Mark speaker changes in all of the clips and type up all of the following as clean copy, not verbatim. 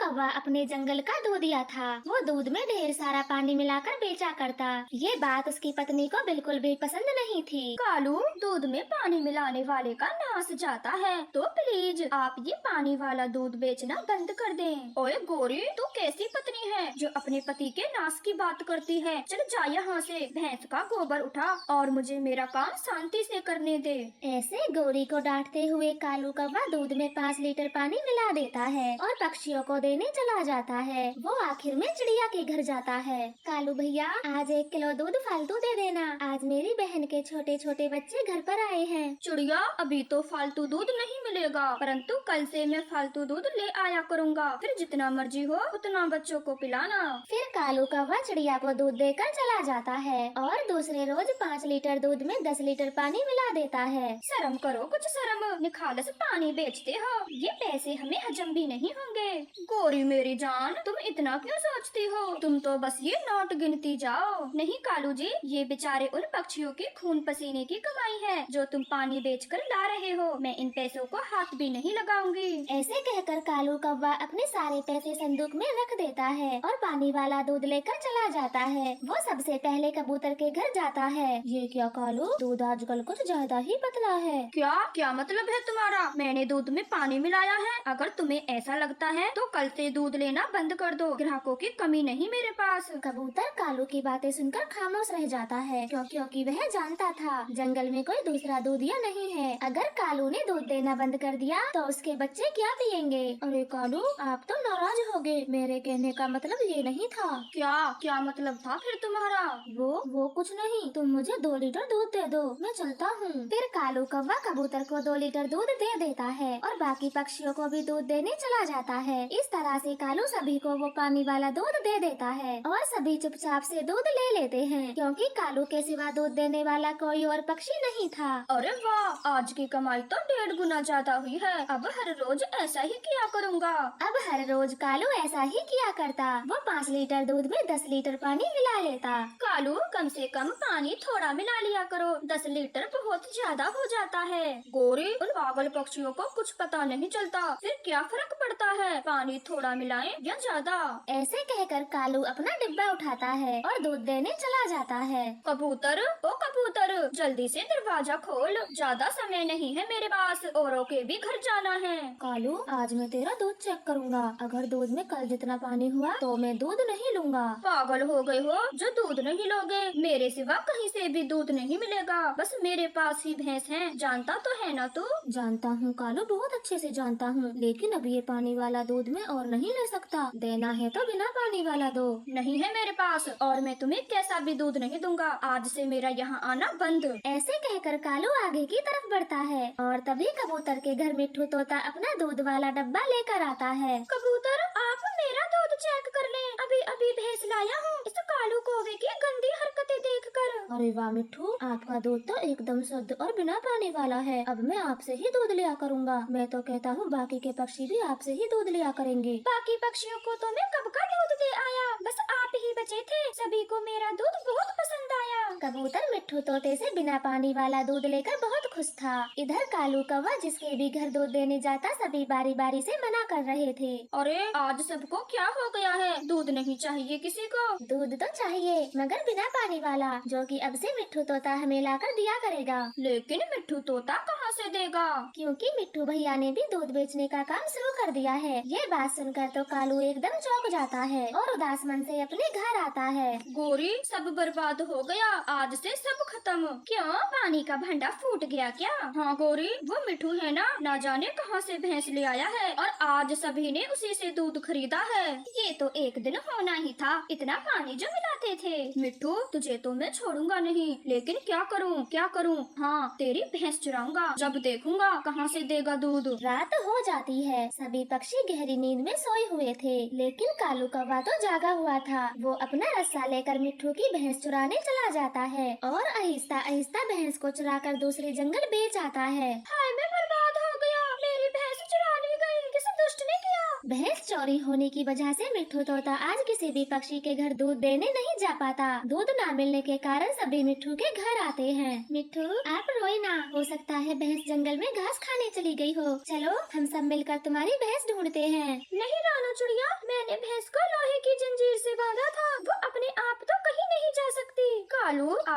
Speaker 1: कौवा अपने जंगल का दूध दिया था। वो दूध में ढेर सारा पानी मिलाकर बेचा करता। ये बात उसकी पत्नी को बिल्कुल भी पसंद नहीं थी।
Speaker 2: कालू, दूध में पानी मिलाने वाले का नाश जाता है, तो प्लीज आप ये पानी वाला दूध बेचना बंद कर दें। ओए गोरी, तू कैसी पत्नी है जो अपने पति के नाश की बात करती है? चल जा यहाँ से, भैंस का गोबर उठा और मुझे मेरा काम शांति से करने दे।
Speaker 1: ऐसे गोरी को डांटते हुए कालू कौवा दूध में 5 लीटर पानी मिला देता है और पक्षियों को देने चला जाता है। वो आखिर में चिड़िया के घर जाता है। कालू भैया, आज 1 किलो दूध फालतू दे देना। आज मेरी बहन के छोटे छोटे बच्चे घर पर आए हैं।
Speaker 2: चिड़िया, अभी तो फालतू दूध नहीं मिलेगा, परंतु कल से मैं फालतू दूध ले आया करूँगा। फिर जितना मर्जी हो उतना बच्चों को पिलाना।
Speaker 1: फिर कालू कौवा चिड़िया को दूध देकर चला जाता है और दूसरे रोज 5 लीटर दूध में 10 लीटर पानी मिला देता है।
Speaker 2: शर्म करो, कुछ शर्म। निखालस पानी बेचते हो, ये पैसे हमें हजम भी नहीं होंगे। गोरी मेरी जान, तुम इतना क्यों सोचती हो? तुम तो बस ये नोट गिनती जाओ। नहीं कालू जी, ये बेचारे उन पक्षियों की खून पसीने की कमाई है जो तुम पानी बेचकर ला रहे हो। मैं इन पैसों को हाथ भी नहीं लगाऊंगी।
Speaker 1: ऐसे कहकर कालू कौवा अपने सारे पैसे संदूक में रख देता है और पानी वाला दूध लेकर चला जाता है। वो सबसे पहले कबूतर के घर जाता है। ये क्या कालू, दूध आजकल कुछ ज्यादा ही पतला है।
Speaker 2: क्या क्या मतलब है तुम्हारा? मैंने दूध में पानी मिलाया है। अगर तुम्हें ऐसा लगता है तो कल से दूध लेना बंद कर दो। ग्राहकों की कमी नहीं मेरे पास।
Speaker 1: कबूतर कालू की बातें सुनकर खामोश रह जाता है क्योंकि वह जानता था जंगल में कोई दूसरा दूधिया नहीं है। अगर कालू ने दूध देना बंद कर दिया तो उसके बच्चे क्या पिएंगे? अरे कालू, आप तो नाराज हो गए। मेरे कहने का मतलब ये नहीं था।
Speaker 2: क्या क्या मतलब था फिर तुम्हारा?
Speaker 1: वो कुछ नहीं। तुम मुझे 2 लीटर दूध दे दो, मैं चलता हूँ। फिर कालू कौवा कबूतर को 2 लीटर दूध दे देता है और बाकी पक्षियों को भी दूध देने चला जाता है। इस तरह से कालू सभी को वो पानी वाला दूध दे देता है और सभी चुपचाप से दूध ले लेते हैं क्योंकि कालू के सिवा दूध देने वाला कोई और पक्षी नहीं था।
Speaker 2: अरे वाह, आज की कमाई तो 1.5 गुना ज्यादा हुई है। अब हर रोज ऐसा ही किया करूँगा।
Speaker 1: अब हर रोज कालू ऐसा ही किया करता। वो 5 लीटर दूध में 10 लीटर पानी मिला लेता।
Speaker 2: कालू, कम से कम पानी थोड़ा मिला लिया करो, 10 लीटर बहुत ज्यादा हो जाता है। गोरी, उन पागल पक्षियों को कुछ पता नहीं चलता। फिर क्या फर्क पड़ता है, पानी थोड़ा मिलाएं या ज्यादा?
Speaker 1: ऐसे कहकर कालू अपना डिब्बा उठाता है और दूध देने चला जाता है।
Speaker 2: कबूतर, ओ कबूतर, जल्दी से दरवाजा खोल। ज्यादा समय नहीं है मेरे पास, औरों के भी घर जाना है।
Speaker 1: कालू, आज मैं तेरा दूध चेक करूँगा। अगर दूध में कल जितना पानी हुआ तो मैं दूध नहीं लूँगा।
Speaker 2: पागल हो गए हो जो दूध नहीं लोगे? मेरे सिवा कहीं से भी दूध नहीं मिलेगा। बस मेरे पास ही भैंस है, जानता तो है ना तू?
Speaker 1: जानता हूँ कालू, बहुत अच्छे से जानता हूँ, लेकिन अब ये पानी वाला दूध मैं और नहीं ले सकता। देना है तो बिना पानी वाला दो।
Speaker 2: नहीं है मेरे पास, और मैं तुम्हें कैसा भी दूध नहीं दूंगा। आज से मेरा यहाँ आना बंद।
Speaker 1: ऐसे कहकर कालू आगे की तरफ बढ़ता है और तभी कबूतर के घर मिट्ठू तोता अपना दूध वाला डब्बा लेकर आता है।
Speaker 2: कबूतर, आप मेरा दूध चेक कर लें। अभी अभी भैंस लाया हूँ इस कालू कौवे की गंदी हरकतें देखकर।
Speaker 1: अरे वाह मिट्ठू, आपका दूध तो एकदम शुद्ध और बिना पानी वाला है। अब मैं आपसे ही दूध लिया करूँगा। मैं तो कहता हूँ बाकी के पक्षी भी आपसे ही दूध लिया करेंगे।
Speaker 2: बाकी पक्षियों को तो मैं कब का दूध दे आया, बस आप ही बचे थे। सभी को मेरा दूध बहुत पसंद आया।
Speaker 1: कबूतर मिट्ठू तोते से बिना पानी वाला दूध लेकर बहुत खुश था। इधर कालू कौवा जिसके भी घर दूध देने जाता सभी बारी बारी से मना कर रहे थे।
Speaker 2: अरे आज सबको क्या हो गया है? दूध नहीं चाहिए किसी को?
Speaker 1: दूध तो चाहिए, मगर बिना पानी वाला, जो कि अब से मिट्ठू तोता हमें लाकर दिया करेगा।
Speaker 2: लेकिन मिट्ठू तोता कहाँ से देगा?
Speaker 1: क्योंकि मिट्ठू भैया ने भी दूध बेचने का काम शुरू कर दिया है। ये बात सुनकर तो कालू एकदम चौंक जाता है और उदास मन से अपने घर आता है।
Speaker 2: गोरी, सब बर्बाद हो गया, आज से सब खत्म। क्यों, पानी का भंडा फूट गया क्या? हाँ गोरी, वो मिट्ठू है ना जाने कहाँ से भैंस ले आया है और आज सभी ने उसी से दूध खरीदा है। ये तो एक दिन होना ही था, इतना पानी जो मिलाते थे। मिट्ठू, तुझे तो मैं छोड़ूंगा नहीं, लेकिन क्या करूँ? हाँ, तेरी भैंस चुराऊंगा, जब देखूंगा कहाँ से देगा दूध।
Speaker 1: रात हो जाती है। सभी पक्षी गहरी नींद में सोए हुए थे, लेकिन कालू कौवा तो जागा हुआ था। वो अपना रस्सा लेकर मिट्ठू की भैंस चुराने चला जाता है और आहिस्ता आहिस्ता भैंस को चुराकर दूसरे जंगल बेच आता है।
Speaker 2: हाय, मैं बर्बाद हो गया, मेरी भैंस चुरा ली गई, किस दुष्ट ने किया?
Speaker 1: भैंस चोरी होने की वजह से मिट्ठू तोता आज किसी भी पक्षी के घर दूध देने नहीं जा पाता। दूध न मिलने के कारण सभी मिट्ठू के घर आते हैं। मिट्ठू, आप रोए ना, हो सकता है भैंस जंगल में घास खाने चली गई हो। चलो हम सब मिलकर तुम्हारी भैंस ढूंढते हैं।
Speaker 2: नहीं रानू चिड़िया,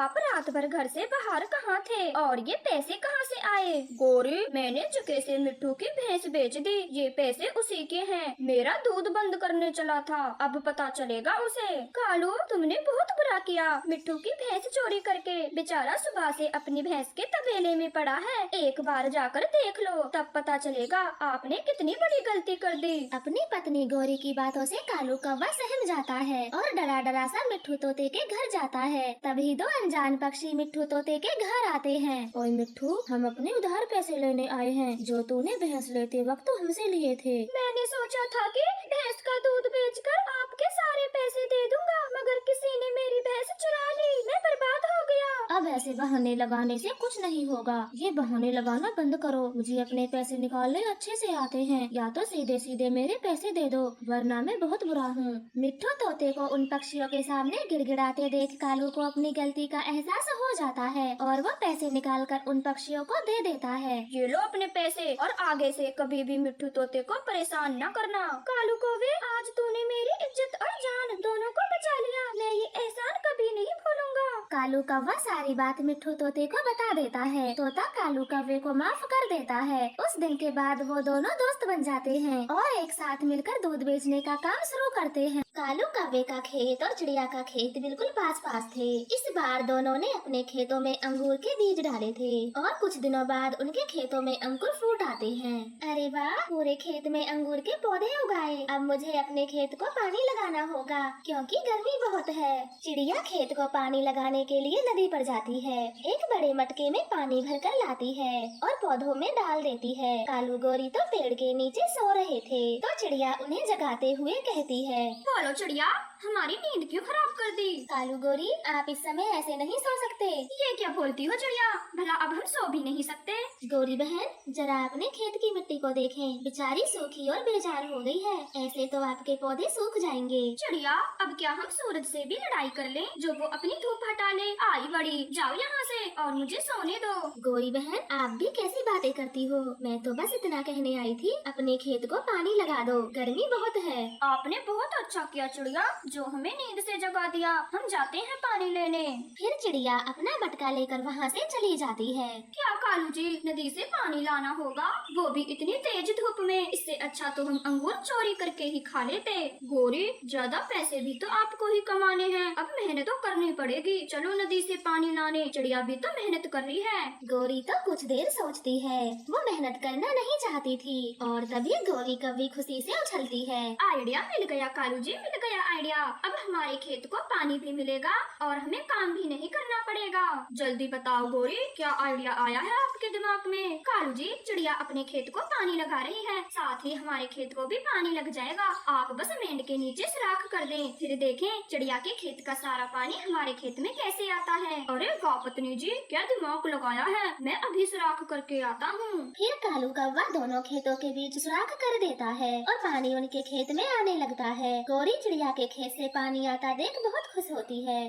Speaker 2: आप रात भर घर से बाहर कहाँ थे और ये पैसे कहाँ से आए? गौरी, मैंने चुके से मिट्टू की भैंस बेच दी, ये पैसे उसी के हैं। मेरा दूध बंद करने चला था, अब पता चलेगा उसे। कालू, तुमने बहुत बुरा किया, मिट्टू की भैंस चोरी करके। बेचारा सुबह से अपनी भैंस के तबेले में पड़ा है, एक बार जाकर देख लो, तब पता चलेगा आपने कितनी बड़ी गलती कर दी।
Speaker 1: अपनी पत्नी गौरी की बातों से कालू कौवा सहम जाता है और डरा डरा सा मिट्ठू तोते के घर जाता है। तभी दो अनजान पक्षी मिट्ठू तोते के घर आते हैं। ओए मिट्ठू, हम अपने उधार पैसे लेने आए हैं जो तूने भैंस लेते वक्त हमसे लिए थे।
Speaker 2: मैंने सोचा था कि भैंस का दूध बेचकर आपके सारे पैसे दे दूंगा, मगर किसी ने मेरी भैंस चुरा ली, मैं बर्बाद हो गया।
Speaker 1: अब ऐसे बहाने लगाने से कुछ नहीं होगा, ये बहाने लगाना बंद करो। मुझे अपने पैसे निकालने अच्छे से आते हैं, या तो सीधे सीधे मेरे पैसे दे दो, वरना मैं बहुत बुरा हूँ। मिट्ठू तोते को उन पक्षियों के सामने गिड़गिड़ाते देख कालू को अपनी गलती का एहसास हो जाता है और वो पैसे निकालकर उन पक्षियों को दे देता है।
Speaker 2: ये लो अपने पैसे, और आगे से कभी भी मिट्ठू तोते को परेशान न करना। कालू कौवे, आज तूने मेरी इज्जत और जान दोनों को बचा लिया, मैं ये एहसान कभी नहीं भूलूंगा।
Speaker 1: कालू कौवा सारी बात मिट्ठू तोते को बता देता है। तोता कालू कौवे को माफ कर देता है। उस दिन के बाद वो दोनों दोस्त बन जाते हैं और एक साथ मिलकर दूध बेचने का काम शुरू करते हैं। कालू कौवे का खेत और चिड़िया का खेत बिल्कुल पास पास थे। इस बार दोनों ने अपने खेतों में अंगूर के बीज डाले थे और कुछ दिनों बाद उनके खेतों में अंकुर फूट आते हैं। अरे वाह, पूरे खेत में अंगूर के पौधे उगाए। अब मुझे अपने खेत को पानी लगाना होगा क्योंकि गर्मी बहुत है। चिड़िया खेत को पानी लगाने के लिए नदी पर जाती है। एक बड़े मटके में पानी भरकर लाती है और पौधों में डाल देती है। कालू गौरी तो पेड़ के नीचे सो रहे थे, तो चिड़िया उन्हें जगाते हुए कहती है,
Speaker 2: बोलो चिड़िया, हमारी नींद क्यों खराब कर दी?
Speaker 1: कालू गौरी, आप इस समय ऐसे नहीं सो सकते।
Speaker 2: ये क्या बोलती हो चिड़िया, भला अब हम सो भी नहीं सकते?
Speaker 1: गौरी बहन, जरा अपने खेत की मिट्टी को देखें, बेचारी सूखी और बेजार हो गई है। ऐसे तो आपके पौधे सूख जाएंगे।
Speaker 2: चिड़िया, अब क्या हम सूरज से भी लड़ाई कर लें, जो वो अपनी धूप हटा ले? आई बड़ी, जाओ यहाँ से और मुझे सोने दो।
Speaker 1: गौरी बहन, आप भी कैसी बातें करती हो? मैं तो बस इतना कहने आई थी, अपने खेत को पानी लगा दो, गर्मी बहुत है।
Speaker 2: आपने बहुत अच्छा किया चिड़िया, जो हमें नींद से जगा दिया। हम जाते हैं पानी लेने।
Speaker 1: फिर चिड़िया अपना मटका लेकर वहाँ से चली जाती है।
Speaker 2: क्या कालू जी, नदी से पानी लाना होगा, वो भी इतनी तेज धूप में? इससे अच्छा तो हम अंगूर चोरी करके ही खा लेते। गौरी, ज्यादा पैसे भी तो आपको ही कमाने हैं, अब मेहनत तो करनी पड़ेगी। चलो नदी से पानी लाने, चिड़िया भी तो मेहनत कर रही है।
Speaker 1: गौरी तो कुछ देर सोचती है, वो मेहनत करना नहीं चाहती थी और तभी गौरी कभी खुशी से उछलती है।
Speaker 2: आइडिया मिल गया कालू जी, मिल गया आइडिया। अब हमारे खेत को पानी भी मिलेगा और हमें काम भी नहीं करना पड़ेगा। जल्दी बताओ गौरी, क्या आइडिया आया है आपके दिमाग में? कालू जी, चिड़िया अपने खेत को पानी लगा रही है, साथ ही हमारे खेत को भी पानी लग जाएगा। आप बस मेंढ के नीचे सुराख कर दें, फिर देखें चिड़िया के खेत का सारा पानी हमारे खेत में कैसे आता है। अरे वाह पत्नी जी, क्या दिमाग लगाया है, मैं अभी सुराख करके आता हूँ।
Speaker 1: फिर कालू कौवा दोनों खेतों के बीच सुराख कर देता है और पानी उनके खेत में आने लगता है। गौरी चिड़िया के खेत से पानी आता देख बहुत खुश होती है।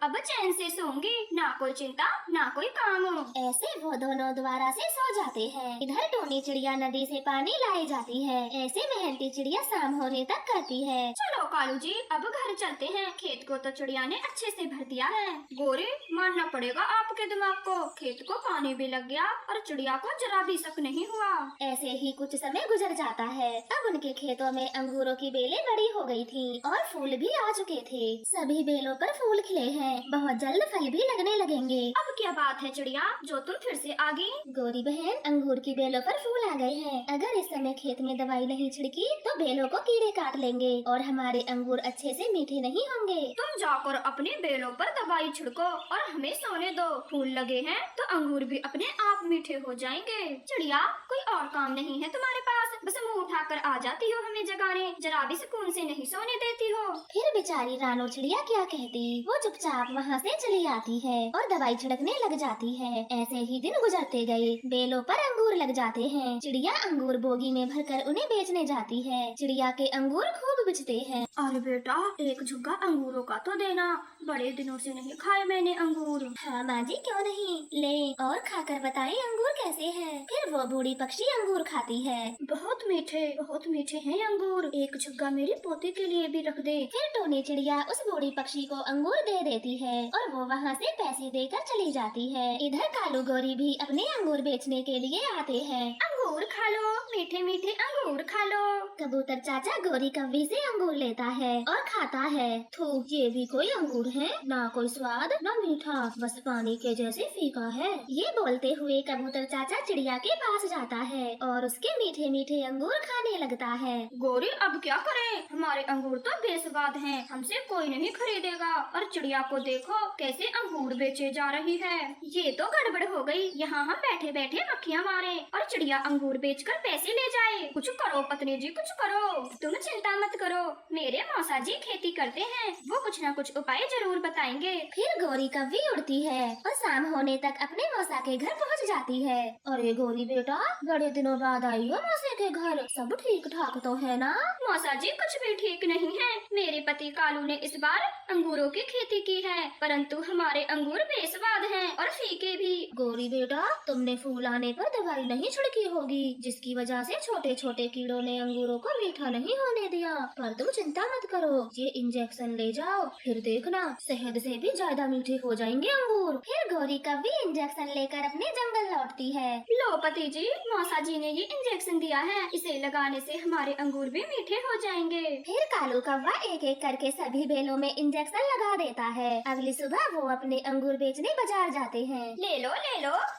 Speaker 2: अब चैन से सोऊंगी, ना कोई चिंता ना कोई काम।
Speaker 1: ऐसे वो दोनों दोबारा से सो जाते हैं। इधर टोनी चिड़िया नदी से पानी लाई जाती है। ऐसे मेहनती चिड़िया शाम होने तक करती है।
Speaker 2: चलो कालू जी, अब घर चलते हैं, खेत को तो चिड़िया ने अच्छे से भर दिया है। गौरी, मानना पड़ेगा आपके दिमाग को, खेत को पानी भी लग गया और चिड़िया को जरा भी शक नहीं हुआ।
Speaker 1: ऐसे ही कुछ समय गुजर जाता है। अब उनके खेतों में अंगूरों की बेलें बड़ी हो गई थी और फूल भी आ चुके थे। सभी बेलों पर फूल खिले हैं, बहुत जल्द फल भी लगने लगेंगे।
Speaker 2: अब क्या बात है चिड़िया, जो तुम फिर से आ गई?
Speaker 1: गौरी बहन, अंगूर की बेलों पर फूल आ गए हैं। अगर इस समय खेत में दवाई नहीं छिड़की तो बेलों को कीड़े काट लेंगे और हमारे अंगूर अच्छे से मीठे नहीं होंगे।
Speaker 2: तुम जाकर अपने बेलों पर दवाई छिड़को और हमें सोने दो। फूल लगे हैं तो अंगूर भी अपने आप मीठे हो जाएंगे। चिड़िया, कोई और काम नहीं है तुम्हारे पास? बस मुंह उठाकर आ जाती हो हमें जगाने, जरा भी सुकून से नहीं सोने देती हो।
Speaker 1: फिर बेचारी रानो चिड़िया क्या कहती, वो चुपचाप वहाँ से चली आती है और दवाई छिड़कने लग जाती है। ऐसे ही दिन गुजरते गए, बेलों पर अंगूर लग जाते हैं। चिड़िया अंगूर बोगी में भरकर उन्हें बेचने जाती है। चिड़िया के अंगूर खूब खूब बिचते हैं।
Speaker 2: अरे बेटा, एक झुग्गा अंगूरों का तो देना, बड़े दिनों से नहीं खाए मैंने अंगूर।
Speaker 1: हाँ माँ जी, क्यों नहीं, ले और खाकर बताएं अंगूर कैसे हैं। फिर वो बूढ़ी पक्षी अंगूर खाती है।
Speaker 2: बहुत मीठे हैं अंगूर, एक झुग्गा मेरी पोती के लिए भी रख दे।
Speaker 1: फिर टोनी चिड़िया उस बूढ़ी पक्षी को अंगूर दे देती है और वो वहाँ से पैसे देकर चली जाती है। इधर कालू गौरी भी अपने अंगूर बेचने के लिए आते हैं।
Speaker 2: अंगूर खा लो, मीठे मीठे अंगूर खा लो।
Speaker 1: कबूतर चाचा गौरी कव्वी से अंगूर लेता है और खाता है। थू, ये भी कोई अंगूर है, ना कोई स्वाद ना मीठा, बस पानी के जैसे फीका है। ये बोलते हुए कबूतर चाचा चिड़िया के पास जाता है और उसके मीठे मीठे अंगूर खाने लगता है।
Speaker 2: गौरी, अब क्या करें, हमारे अंगूर तो बेस्वाद हैं, हमसे कोई नहीं खरीदेगा। और चिड़िया को देखो कैसे अंगूर बेचे जा रही है। ये तो गड़बड़ हो गई, यहाँ हम बैठे बैठे मक्खियाँ मारे और चिड़िया अंगूर बेचकर पैसे ले जाए। कुछ करो पत्नी जी, कुछ करो। तुम चिंता मत करो, मेरे मौसा जी खेती करते हैं, वो कुछ न कुछ उपाय जरूर बताएंगे।
Speaker 1: फिर गौरी कव्वी उड़ती है और शाम होने तक अपने मौसा के घर पहुंच जाती है। अरे गौरी बेटा, बड़े दिनों बाद आई हो मौसे के घर, सब ठीक ठाक तो है ना?
Speaker 2: मौसा जी, कुछ भी ठीक नहीं है। मेरे पति कालू ने इस बार अंगूरों की खेती की है, परंतु हमारे अंगूर बेस्वाद हैं और फीके भी।
Speaker 1: गौरी बेटा, तुमने फूल आने पर दवाई नहीं छिड़की होगी, जिसकी वजह से छोटे छोटे कीड़ों ने अंगूरों को मीठा नहीं होने दिया। पर तुम चिंता मत करो, ये इंजेक्शन ले जाओ, फिर देखना शहद से भी ज्यादा मीठे हो जाएंगे अंगूर। फिर गौरी कव्वी इंजेक्शन लेकर अपने जंगल लौटती है।
Speaker 2: लो पति जी, मौसा जी ने ये इंजेक्शन दिया है, इसे लगाने से हमारे अंगूर भी मीठे हो जाएंगे।
Speaker 1: फिर कालू कौवा एक एक करके सभी बेलों में इंजेक्शन लगा देता है। अगली सुबह वो अपने अंगूर बेचने बाजार जाते हैं।
Speaker 2: ले लो,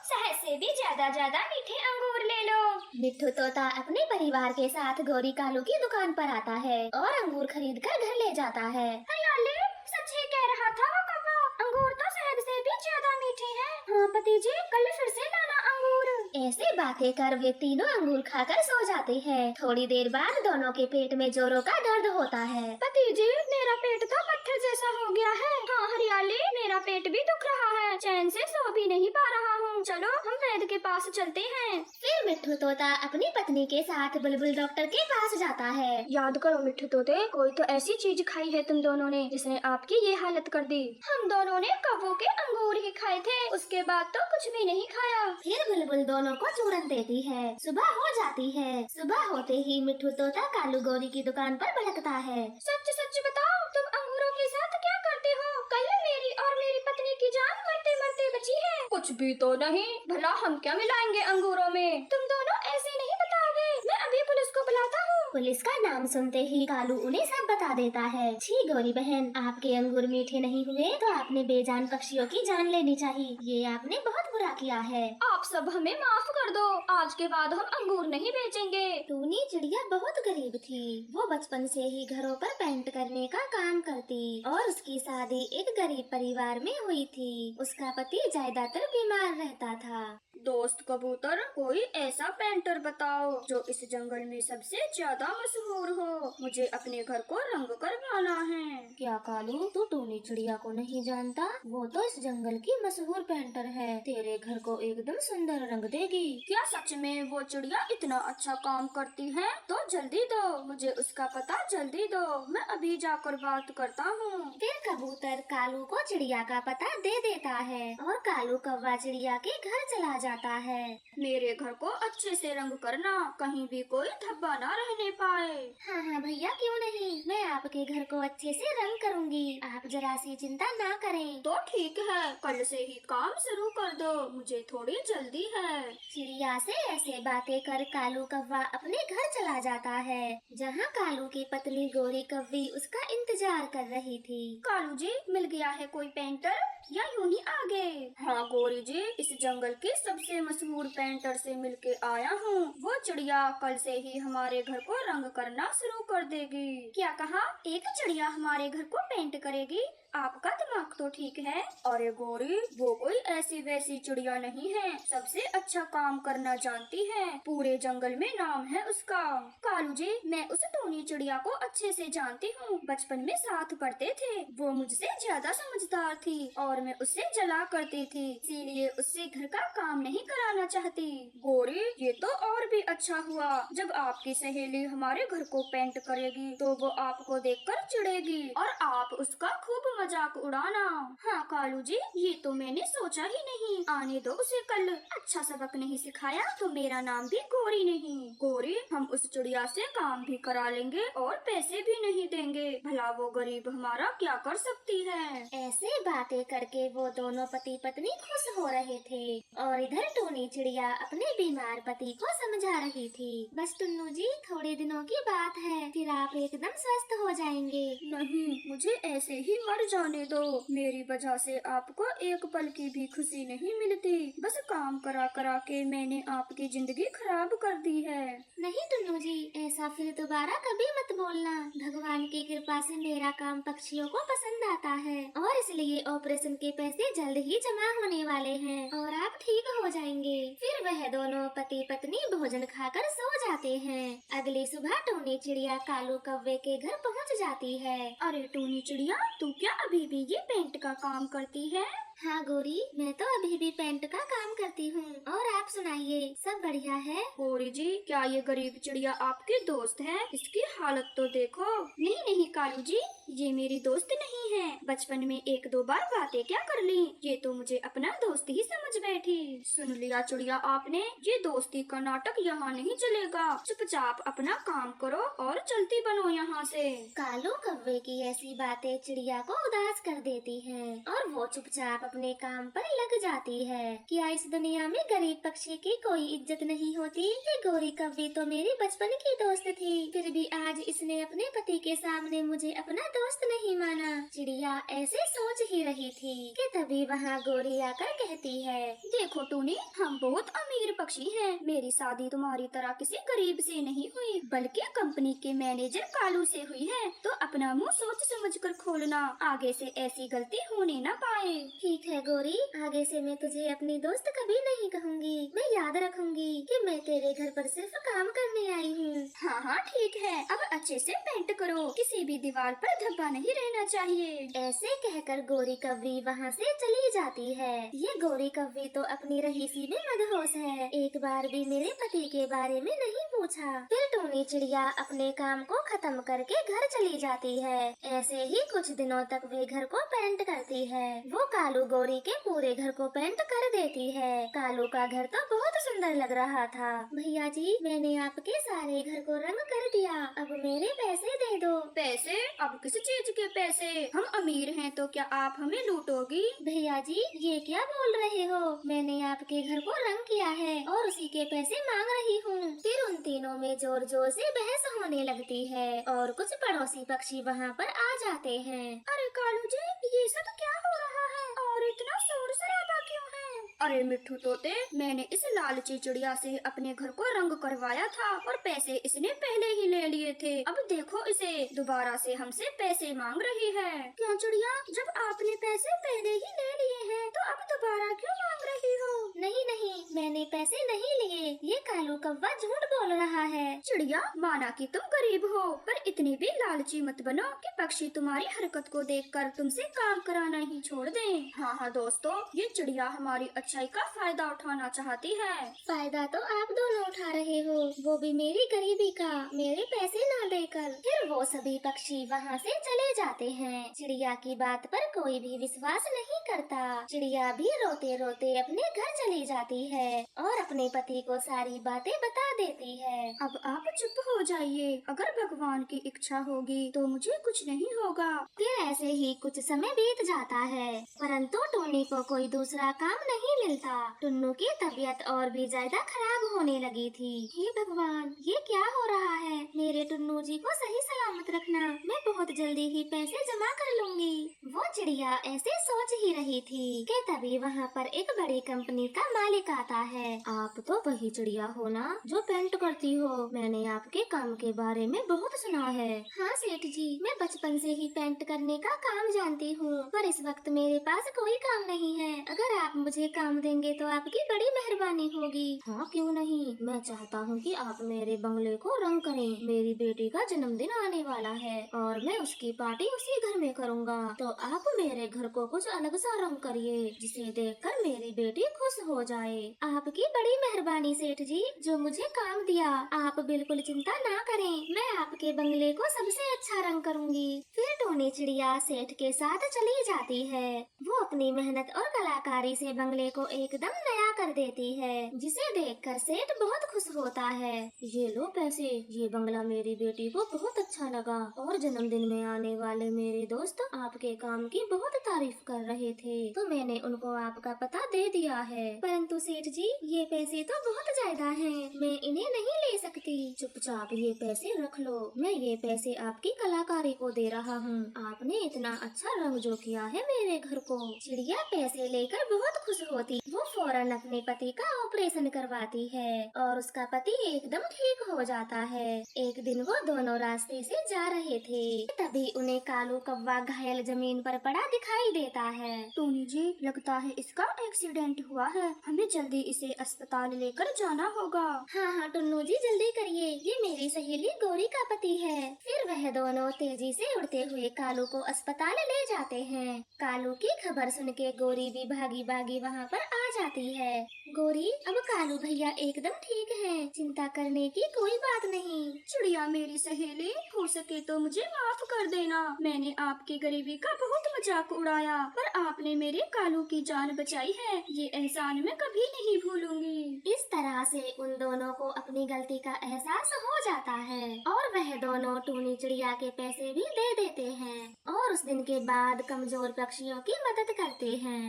Speaker 2: शहद से भी ज्यादा मीठे अंगूर ले लो।
Speaker 1: मिट्ठू तोता अपने परिवार के साथ गौरी कालू की दुकान पर आता है और अंगूर खरीद कर घर ले जाता है।
Speaker 2: हरियाली, सच ही कह रहा था वो कौवा, अंगूर तो शहद से भी ज्यादा मीठे हैं। हाँ पति जी, कल फिर से लाना अंगूर।
Speaker 1: ऐसे बातें कर वे तीनों अंगूर खाकर सो जाते हैं। थोड़ी देर बाद दोनों के पेट में जोरों का दर्द होता है।
Speaker 2: पति जी, मेरा पेट तो पत्थर जैसा हो गया है। हाँ हरियाली, मेरा पेट भी दुख रहा है, चैन से सो भी नहीं पा रहा हूँ। चलो हम वैद्य के पास चलते हैं।
Speaker 1: फिर मिट्ठू तोता अपनी पत्नी के साथ बुलबुल डॉक्टर के पास जाता है।
Speaker 2: याद करो मिट्ठू तोते, कोई तो ऐसी चीज खाई है तुम दोनों ने जिसने आपकी ये हालत कर दी। हम दोनों ने कौवों के अंगूर ही खाए थे, उसके बाद तो कुछ भी नहीं खाया।
Speaker 1: फिर बुलबुल दोनों को चूरन देती है। सुबह हो जाती है। सुबह होते ही मिट्ठू तोता कालू गौरी की दुकान पर भटकता है।
Speaker 2: सच सच बताओ, तुम अंगूरों के साथ क्या करते हो? कल मेरी और मेरी पत्नी की जान मरते मरते बची है। कुछ भी तो नहीं, भला हम क्या मिलाएंगे अंगूरों में? तुम दोनों ऐसे नहीं बताओगे, मैं अभी पुलिस को बुलाता हूँ।
Speaker 1: पुलिस का नाम सुनते ही कालू उन्हें सब बता देता है। छी गौरी बहन, आपके अंगूर मीठे नहीं हुए तो आपने बेजान पक्षियों की जान लेनी चाहिए, ये आपने बहुत बुरा किया है।
Speaker 2: आप सब हमें माफ कर दो, आज के बाद हम अंगूर नहीं बेचेंगे।
Speaker 1: टूनी चिड़िया बहुत गरीब थी। वो बचपन से ही घरों पर पेंट करने का काम करती और उसकी शादी एक गरीब परिवार में हुई थी। उसका पति ज्यादातर बीमार रहता था।
Speaker 2: दोस्त कबूतर, कोई ऐसा पेंटर बताओ जो इस जंगल में सबसे ज्यादा मशहूर हो, मुझे अपने घर को रंग करवाना है।
Speaker 1: क्या कालू, तू टूनी चिड़िया को नहीं जानता? वो तो इस जंगल की मशहूर पेंटर है, तेरे घर को एकदम सुंदर रंग देगी।
Speaker 2: क्या सच में वो चिड़िया इतना अच्छा काम करती है? तो जल्दी दो, मुझे उसका पता जल्दी दो, मैं अभी जाकर बात करता हूँ।
Speaker 1: फिर कबूतर कालू को चिड़िया का पता दे देता है और कालू कौवा चिड़िया के घर चला जाता है।
Speaker 2: मेरे घर को अच्छे से रंग करना, कहीं भी कोई धब्बा ना रहने पाए।
Speaker 1: हाँ हाँ भैया, क्यों नहीं, मैं आपके घर को अच्छे से रंग करूँगी, आप जरा सी चिंता ना करें।
Speaker 2: तो ठीक है, कल से ही काम शुरू कर दो, मुझे थोड़ी जल्दी है।
Speaker 1: चिड़िया से ऐसे बातें कर कालू कौवा अपने घर चला जाता है, जहाँ कालू की पत्नी गौरी कव्वी उसका इंतजार कर रही थी।
Speaker 2: कालू जी, मिल गया है कोई पेंटर या यूं ही आ गए? हाँ गौरी जी, इस जंगल के सबसे मशहूर पेंटर से मिलके आया हूँ। वो चिड़िया कल से ही हमारे घर को रंग करना शुरू कर देगी। क्या कहा? एक चिड़िया हमारे घर को पेंट करेगी? आपका दिमाग तो ठीक है। अरे गौरी, वो कोई ऐसी वैसी चिड़िया नहीं है, सबसे अच्छा काम करना जानती है, पूरे जंगल में नाम है उसका। कालू जी, मैं उस टोनी चिड़िया को अच्छे से जानती हूँ, बचपन में साथ पढ़ते थे। वो मुझसे ज्यादा समझदार थी और मैं उससे जला करती थी, इसीलिए उससे घर का काम नहीं कराना चाहती। गौरी, ये तो और भी अच्छा हुआ, जब आपकी सहेली हमारे घर को पेंट करेगी तो वो आपको देखकर चिढ़ेगी और आप उसका खूब मजाक उड़ाना। हाँ कालू जी, ये तो मैंने सोचा ही नहीं। आने दो उसे, कल अच्छा सबक नहीं सिखाया तो मेरा नाम भी गौरी नहीं। गौरी, हम उस चिड़िया से काम भी करा लेंगे और पैसे भी नहीं देंगे, भला वो गरीब हमारा क्या कर सकती है।
Speaker 1: ऐसे बातें करके वो दोनों पति पत्नी खुश हो रहे थे और इधर टोनी चिड़िया अपने बीमार पति को समझा रही थी। बस टुन्नू जी, थोड़े दिनों की बात है, फिर आप एकदम स्वस्थ हो जाएंगे।
Speaker 2: नहीं, मुझे ऐसे ही मर जाने दो, मेरी वजह से आपको एक पल की भी खुशी नहीं मिलती। बस काम करा करा के मैंने आपकी जिंदगी खराब कर दी है।
Speaker 1: नहीं टुन्नू जी, ऐसा फिर दोबारा कभी मत बोलना। भगवान की कृपा से मेरा काम पक्षियों को पसंद आता है और इसलिए ऑपरेशन के पैसे जल्द ही जमा होने वाले हैं और आप ठीक हो जाएंगे। फिर वह दोनों पति पत्नी भोजन खाकर सो जाते हैं। अगली सुबह टोनी चिड़िया कालू कौवे के घर पहुंच जाती है।
Speaker 2: अरे टोनी चिड़िया, तू क्या अभी भी ये पेंट का काम करती है?
Speaker 1: हाँ गौरी, मैं तो अभी भी पेंट का काम करती हूँ। और आप सुनाइए, सब बढ़िया है?
Speaker 2: गौरी जी, क्या ये गरीब चिड़िया आपके दोस्त है? इसकी हालत तो देखो। नहीं नहीं कालू जी, ये मेरी दोस्त नहीं है, बचपन में एक दो बार बातें क्या कर ली, ये तो मुझे अपना दोस्त ही समझ बैठी। सुन लिया चिड़िया आपने, ये दोस्ती का नाटक यहाँ नहीं चलेगा, चुपचाप अपना काम करो और चलती बनो यहाँ से।
Speaker 1: कालू कौवे की ऐसी बातें चिड़िया को उदास कर देती हैं और वो चुपचाप अपने काम पर लग जाती है। क्या इस दुनिया में गरीब पक्षी की कोई इज्जत नहीं होती? ये गौरी कौवी तो मेरी बचपन की दोस्त थी, फिर भी आज इसने अपने पति के सामने मुझे अपना दोस्त नहीं माना। चिड़िया ऐसे सोच ही रही थी कि तभी वहाँ गौरी आकर कहती है,
Speaker 2: देखो टूनी, हम बहुत अमीर पक्षी हैं, मेरी शादी तुम्हारी तरह किसी गरीब से नहीं हुई, बल्कि कंपनी के मैनेजर कालू से हुई है, तो अपना मुंह सोच समझ कर खोलना, आगे से ऐसी गलती होने न पाए।
Speaker 1: ठीक है गौरी, आगे से मैं तुझे अपनी दोस्त कभी नहीं कहूँगी। मैं याद रखूंगी कि मैं तेरे घर पर सिर्फ काम करने आई हूँ।
Speaker 2: हाँ हाँ ठीक है, अब अच्छे से पेंट करो, किसी भी दीवार पर धब्बा नहीं रहना चाहिए।
Speaker 1: ऐसे कहकर गौरी कौवी वहाँ से चली जाती है। ये गौरी कौवी तो अपनी रहीसी में मदहोश है, एक बार भी मेरे पति के बारे में नहीं पूछा। फिर टोनी चिड़िया अपने काम को खत्म करके घर चली जाती है। ऐसे ही कुछ दिनों तक वे घर को पेंट करती है। वो कालू गौरी के पूरे घर को पेंट कर देती है। कालू का घर तो बहुत सुंदर लग रहा था। भैया जी, मैंने आपके सारे घर को रंग कर दिया, अब मेरे पैसे दे दो।
Speaker 2: पैसे? अब किस चीज के पैसे? हम अमीर हैं तो क्या आप हमें लूटोगी?
Speaker 1: भैया जी, ये क्या बोल रहे हो? मैंने आपके घर को रंग किया है और उसी के पैसे मांग रही हूँ। फिर उन तीनों में जोर जोर से बहस होने लगती है और कुछ पड़ोसी पक्षी वहाँ पर आ जाते हैं।
Speaker 2: अरे कालू जी, ये सब क्या हो रहा है और इतना शोर शराबा क्यों है? अरे मिट्ठू तोते, मैंने इस लालची चिड़िया से अपने घर को रंग करवाया था और पैसे इसने पहले ही ले लिए थे। अब देखो इसे दोबारा से हमसे पैसे मांग रही है। क्यों चिड़िया, जब आपने पैसे पहले ही ले लिए हैं तो अब दोबारा क्यों मांग रही हो?
Speaker 1: नहीं नहीं, मैंने पैसे नहीं लिए, ये कालू कौवा झूठ बोल रहा है।
Speaker 2: चिड़िया, माना कि तुम गरीब हो, पर इतनी भी लालची मत बनो कि पक्षी तुम्हारी हरकत को देखकर तुमसे काम कराना ही छोड़ दें। हाँ हाँ दोस्तों, ये चिड़िया हमारी अच्छाई का फायदा उठाना चाहती है।
Speaker 1: फायदा तो आप दोनों उठा रहे हो, वो भी मेरी गरीबी का, मेरे पैसे ना देकर। फिर वो सभी पक्षी वहाँ से चले जाते हैं। चिड़िया की बात पर कोई भी विश्वास नहीं करता। चिड़िया भी रोते रोते अपने घर चली जाती है और अपने पति को सारी बातें बता देती है।
Speaker 2: अब आप चुप हो जाइए, अगर भगवान की इच्छा होगी तो मुझे कुछ नहीं होगा।
Speaker 1: फिर ऐसे ही कुछ समय बीत जाता है, परंतु टोनी को कोई दूसरा काम नहीं मिलता। टुन्नू की तबीयत और भी ज्यादा खराब होने लगी थी। हे भगवान, ये क्या हो रहा है? मेरे टुन्नू जी को सही सलामत रखना, मैं बहुत जल्दी ही पैसे जमा कर लूंगी। वो चिड़िया ऐसे सोच ही रही थी कि तभी वहाँ पर एक बड़ी कंपनी का मालिक आता है। आप तो वही चिड़िया हो ना जो पेंट करती हो? मैंने आपके काम के बारे में बहुत सुना है। हाँ सेठ जी, मैं बचपन से ही पेंट करने का काम जानती हूँ, पर इस वक्त मेरे पास कोई काम नहीं है। अगर आप मुझे काम देंगे तो आपकी बड़ी मेहरबानी होगी। हाँ क्यों नहीं, मैं चाहता हूँ कि आप मेरे बंगले को रंग करें। मेरी बेटी का जन्मदिन आने वाला है और मैं उसकी पार्टी उसी घर में करूँगा, तो आप मेरे घर को कुछ अलग सा रंग करिए जिसे देखकर मेरी बेटी खुश हो जाए। आपकी बड़ी मेहरबानी सेठ जी, जो मुझे काम दिया। आप बिल्कुल चिंता ना करें, मैं आपके बंगले को सबसे अच्छा रंग करूँगी। फिर टोनी चिड़िया सेठ के साथ चली जाती है। वो अपनी मेहनत और कलाकारी से बंगले को एकदम नया कर देती है, जिसे देखकर सेठ बहुत खुश होता है। ये लो पैसे, ये बंगला मेरी बेटी को बहुत अच्छा लगा और जन्मदिन में आने वाले मेरे दोस्त आपके काम की बहुत तारीफ कर रहे थे, तो मैंने उनको आपका पता दे दिया है। परंतु सेठ जी, ये पैसे तो बहुत ज्यादा हैं, मैं इन्हें नहीं ले सकती। चुपचाप ये पैसे रख लो, मैं ये पैसे आपकी कलाकारी को दे रहा हूँ। आपने इतना अच्छा रंग जो किया है मेरे घर को। चिड़िया पैसे लेकर बहुत खुश होती, वो फौरन अपने पति का ऑपरेशन करवाती है और उसका पति एकदम ठीक हो जाता है। एक दिन वो दोनों रास्ते से जा रहे थे, तभी उन्हें कालू कौवा घायल जमीन पर पड़ा दिखाई देता है।
Speaker 2: टोनी जी, लगता है इसका एक्सीडेंट हुआ है, हमें जल्दी इसे अस्पताल लेकर जाना होगा।
Speaker 1: हाँ हाँ टुन्नू जी, जल्दी करिए, ये मेरी सहेली गौरी का पति है। फिर वह दोनों तेजी से उड़ते हुए कालू को अस्पताल ले जाते हैं। कालू की खबर सुन के गौरी भी भागी भागी वहाँ पर आ जाती है। गौरी, अब कालू भैया एकदम ठीक हैं, चिंता करने की कोई बात नहीं।
Speaker 2: चिड़िया मेरी सहेली, हो सके तो मुझे माफ कर देना। मैंने आपकी गरीबी का बहुत मजाक उड़ाया, पर आपने मेरे कालू की जान बचाई है, ये एहसान मैं कभी नहीं भूलूंगी।
Speaker 1: इस तरह से उन दोनों को अपनी गलती का एहसास हो जाता है और वह दोनों टूनी चिड़िया के पैसे भी दे देते हैं और उस दिन के बाद कमजोर पक्षियों की मदद करते हैं।